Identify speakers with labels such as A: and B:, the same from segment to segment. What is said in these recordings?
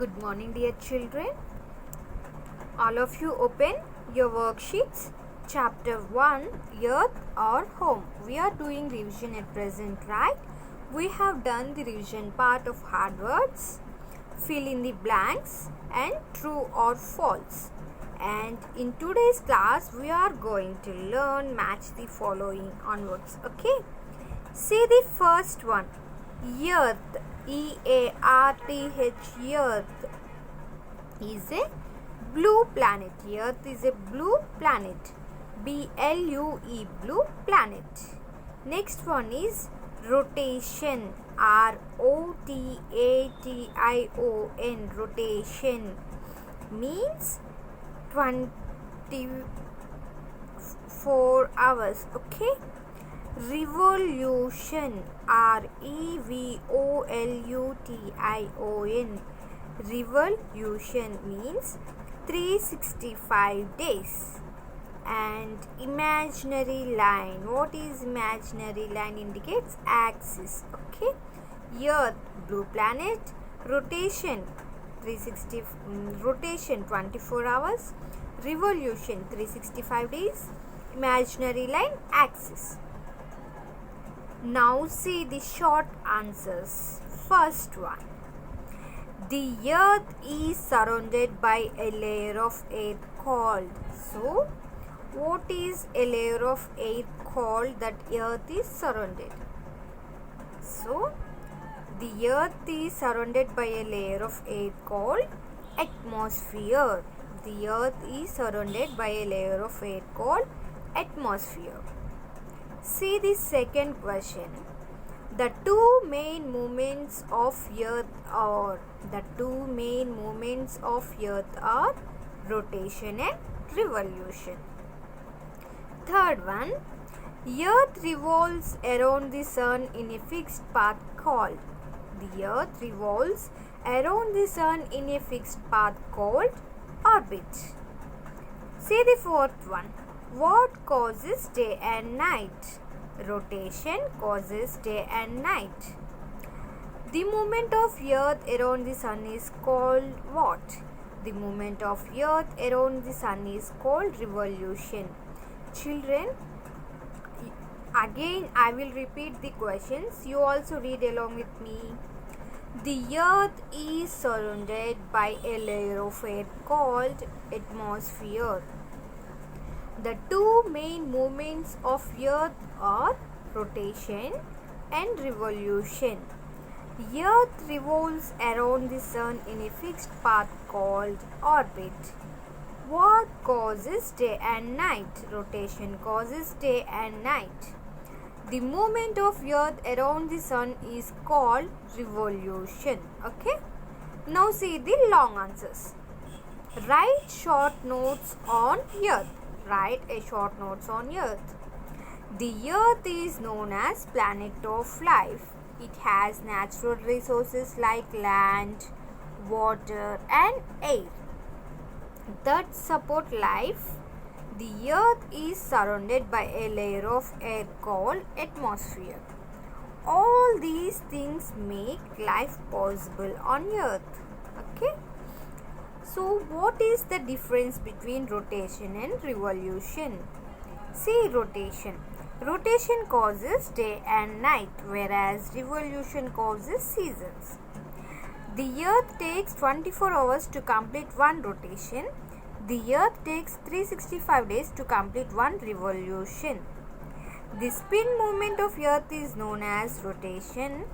A: Good morning, dear children. All of you open your worksheets. Chapter 1, Earth or Home. We are doing revision at present, right? We have done the revision part of hard words, fill in the blanks and true or false. And in today's class, we are going to learn match the following onwards. Okay? See the first one. Earth, E-A-R-T-H, Earth is a blue planet. Earth is a blue planet. B-L-U-E, blue planet. Next one is rotation. R-O-T-A-T-I-O-N, rotation means 24 hours. Okay. Revolution, R-E-V-O-L-U-T-I-O-N, revolution means 365 days. And imaginary line, what is imaginary line? Indicates axis. Okay. Earth, blue planet, rotation 24 hours, revolution 365 days, imaginary line, axis. Now see the short answers. First one. The earth is surrounded by a layer of air called. So, what is a layer of air called that earth is surrounded? So, the earth is surrounded by a layer of air called atmosphere. The earth is surrounded by a layer of air called atmosphere. See the second question. The two main movements of earth are rotation and revolution. Third one. Earth revolves around the sun in a fixed path called. The earth revolves around the sun in a fixed path called orbit. See the fourth one. What causes day and night? Rotation causes day and night. The movement of earth around the sun is called what? The movement of earth around the sun is called revolution. Children, again I will repeat the questions. You also read along with me. The earth is surrounded by a layer of air called atmosphere. The two main movements of earth are rotation and revolution. Earth revolves around the sun in a fixed path called orbit. What causes day and night? Rotation causes day and night. The movement of earth around the sun is called revolution. Okay. Now see the long answers. Write short notes on earth. Write a short notes on earth. The earth is known as planet of life. It has natural resources like land, water and air that support life. The earth is surrounded by a layer of air called atmosphere. All these things make life possible on earth. Okay. So, what is the difference between rotation and revolution? See rotation. Rotation causes day and night, whereas revolution causes seasons. The earth takes 24 hours to complete one rotation. The earth takes 365 days to complete one revolution. The spin movement of earth is known as rotation.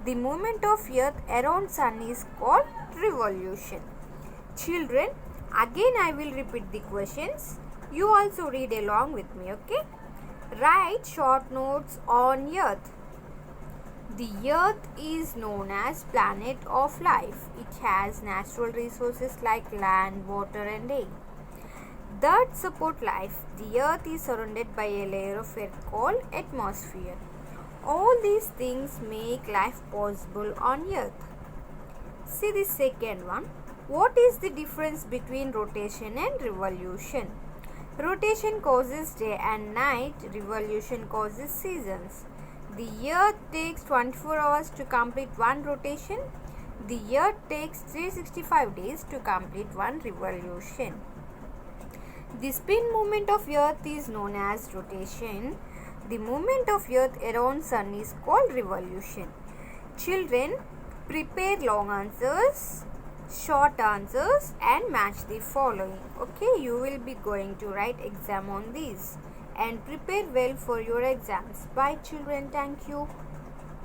A: The movement of earth around sun is called revolution. Children, again I will repeat the questions. You also read along with me, okay? Write short notes on earth. The earth is known as planet of life. It has natural resources like land, water and air that support life. The earth is surrounded by a layer of air called atmosphere. All these things make life possible on earth. See the second one. What is the difference between rotation and revolution? Rotation causes day and night. Revolution causes seasons. The earth takes 24 hours to complete one rotation. The Earth takes 365 days to complete one revolution. The spin movement of Earth is known as rotation. The movement of Earth around Sun is called revolution. Children, prepare long answers, short answers and match the following. Okay, you will be going to write exam on these and prepare well for your exams. Bye children, thank you.